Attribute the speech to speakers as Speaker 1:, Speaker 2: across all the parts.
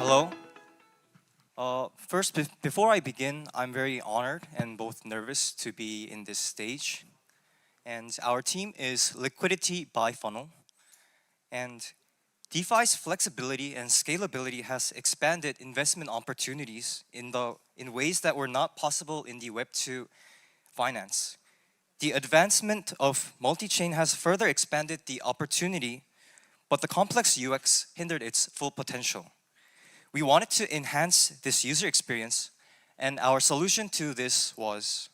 Speaker 1: Hello. First, before I begin, I'm very honored and both nervous to be in this stage. And our team is Liquidity BiFunnel. And DeFi's flexibility and scalability has expanded investment opportunities in ways that were not possible in the Web2 finance. The advancement of multi-chain has further expanded the opportunity, but the complex UX hindered its full potential. We wanted to enhance this user experience, and our solution to this was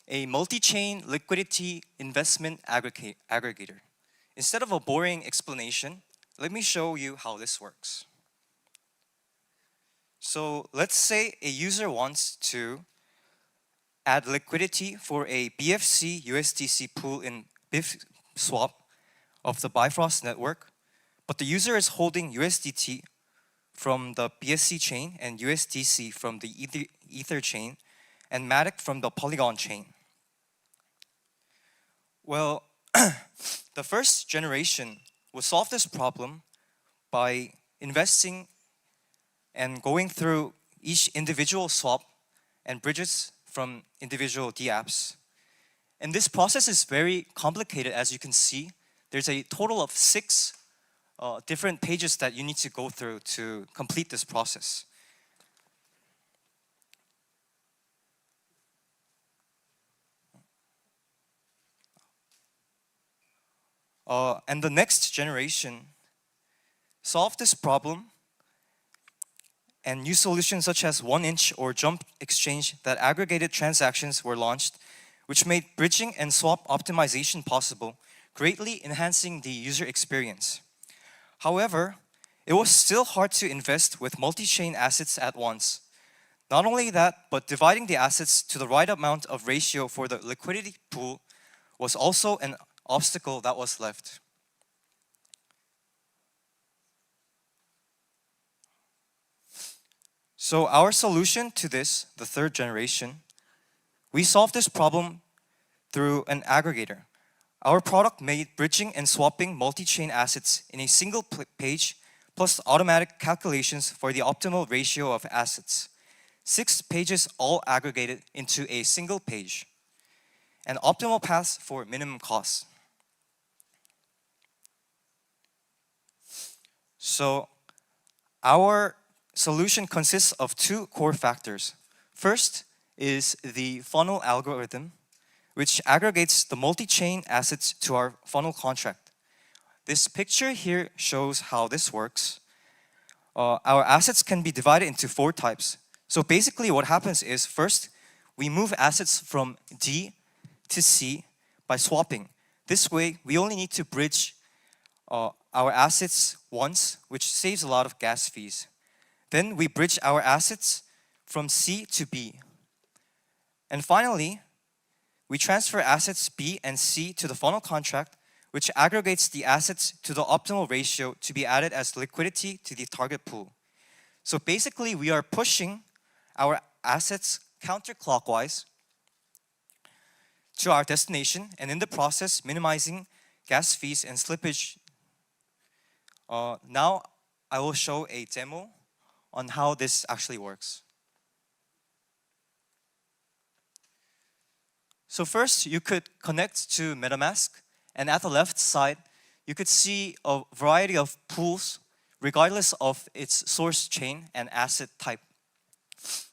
Speaker 1: a multi-chain liquidity investment aggregator. Instead of a boring explanation, let me show you how this works. So let's say a user wants to add liquidity for a BFC USDC pool in BifSwap of the Bifrost network, but the user is holding USDT from the BSC chain and USDC from the Ether chain and Matic from the Polygon chain. Well, the first generation will solve this problem by investing and going through each individual swap and bridges from individual dApps. And this process is very complicated, as you can see. There's a total of 6 different pages that you need to go through to complete this process. And the next generation solved this problem, and new solutions such as 1inch or Jump Exchange that aggregated transactions were launched, which made bridging and swap optimization possible, greatly enhancing the user experience. However, it was still hard to invest with multi-chain assets at once. Not only that, but dividing the assets to the right amount of ratio for the liquidity pool was also an obstacle that was left. So our solution to this, the third generation, we solved this problem through an aggregator. Our product made bridging and swapping multi-chain assets in a single page, plus automatic calculations for the optimal ratio of assets. 6 pages all aggregated into a single page. And optimal paths for minimum costs. So our solution consists of 2 core factors. First is the funnel algorithm, which aggregates the multi-chain assets to our funnel contract. This picture here shows how this works. Our assets can be divided into 4 types. So basically what happens is, first, we move assets from D to C by swapping. This way, we only need to bridge our assets once, which saves a lot of gas fees. Then we bridge our assets from C to B. And finally, we transfer assets B and C to the funnel contract, which aggregates the assets to the optimal ratio to be added as liquidity to the target pool. So basically, we are pushing our assets counterclockwise to our destination, and in the process, minimizing gas fees and slippage. Now, I will show a demo on how this actually works. So first, you could connect to MetaMask, and at the left side, you could see a variety of pools regardless of its source chain and asset type.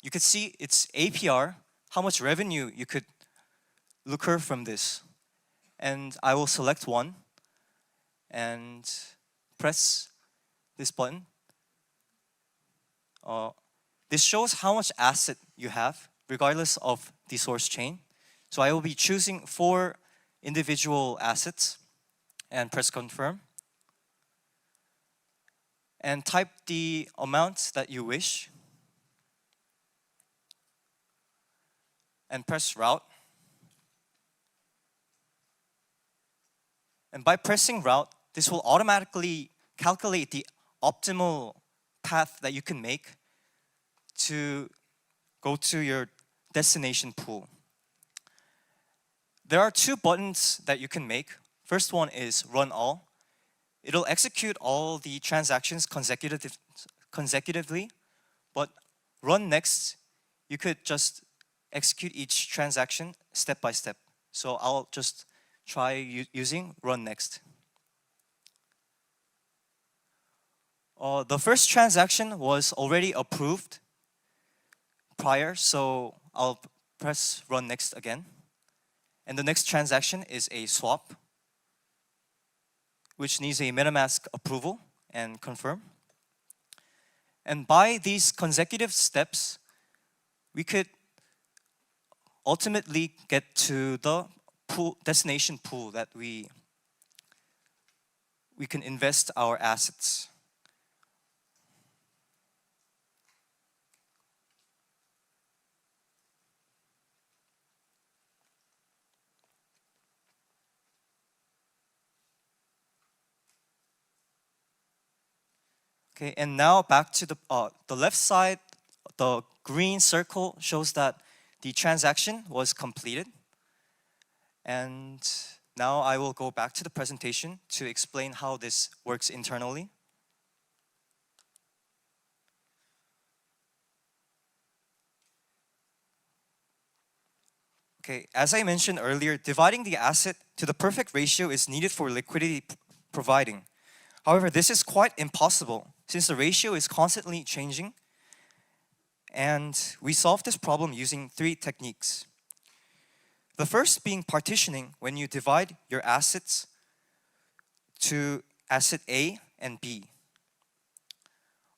Speaker 1: You could see its APR, how much revenue you could lucre from this. And I will select one and press this button. This shows how much asset you have regardless of the source chain. So I will be choosing 4 individual assets and press confirm. And type the amount that you wish. And press route. And by pressing route, this will automatically calculate the optimal path that you can make to go to your destination pool. There are 2 buttons that you can make. First one is run all. it'll execute all the transactions consecutively, but run next, you could just execute each transaction step by step. So I'll just try using run next. The first transaction was already approved prior, so I'll press run next again. And the next transaction is a swap, which needs a MetaMask approval and confirm. And by these consecutive steps, we could ultimately get to the destination pool that we can invest our assets. Okay, and now back to the left side, the green circle shows that the transaction was completed. And now I will go back to the presentation to explain how this works internally. Okay, as I mentioned earlier, dividing the asset to the perfect ratio is needed for liquidity providing. However, this is quite impossible since the ratio is constantly changing. And we solve this problem using 3 techniques. The first being partitioning, when you divide your assets to asset A and B.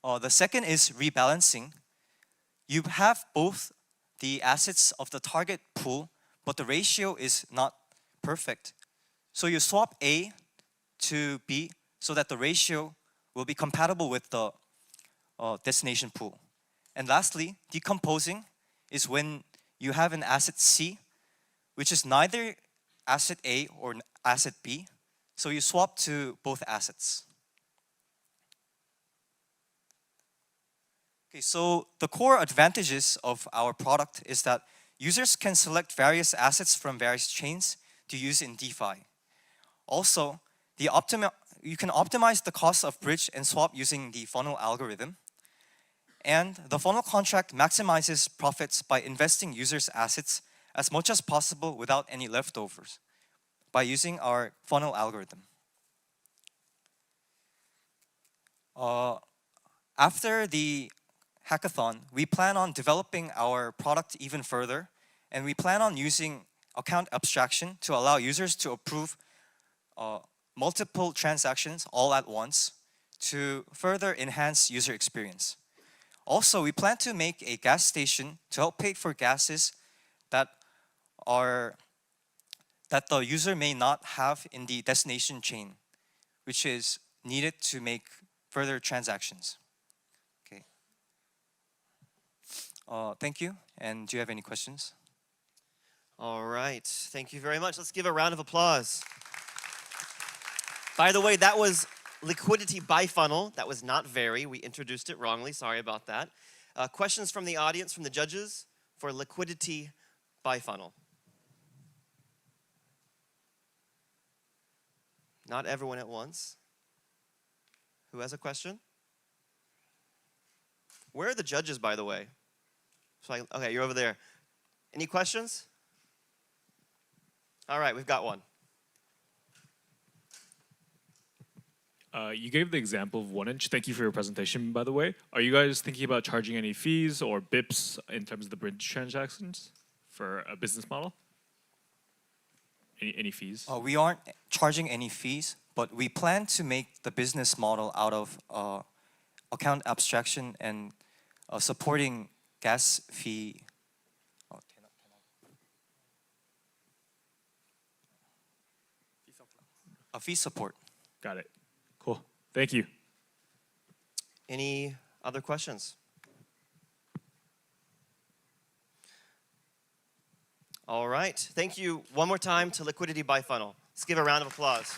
Speaker 1: The second is rebalancing. You have both the assets of the target pool, but the ratio is not perfect. So you swap A to B so that the ratio will be compatible with the destination pool. And lastly, decomposing is when you have an asset C, which is neither asset A or asset B, so you swap to both assets. Okay, so the core advantages of our product is that users can select various assets from various chains to use in DeFi. Also, you can optimize the cost of bridge and swap using the funnel algorithm. And the funnel contract maximizes profits by investing users' assets as much as possible without any leftovers by using our funnel algorithm. After the hackathon, we plan on developing our product even further, and we plan on using account abstraction to allow users to approve multiple transactions all at once to further enhance user experience. Also, we plan to make a gas station to help pay for gases that the user may not have in the destination chain, which is needed to make further transactions. Okay. Thank you. And do you have any questions?
Speaker 2: All right. Thank you very much. Let's give a round of applause. By the way, that was Liquidity BiFunnel. That was not very. We introduced it wrongly. Sorry about that. Questions from the audience, from the judges for Liquidity BiFunnel? Not everyone at once. Who has a question? Where are the judges, by the way? Okay, you're over there. Any questions? All right, we've got one.
Speaker 3: You gave the example of 1inch. Thank you for your presentation, by the way. Are you guys thinking about charging any fees or BIPs in terms of the bridge transactions for a business model? Any fees?
Speaker 1: We aren't charging any fees, but we plan to make the business model out of account abstraction and supporting gas fee. A fee support.
Speaker 3: Got it. Cool. Thank you.
Speaker 2: Any other questions? All right. Thank you one more time to Liquidity BiFunnel. Let's give a round of applause.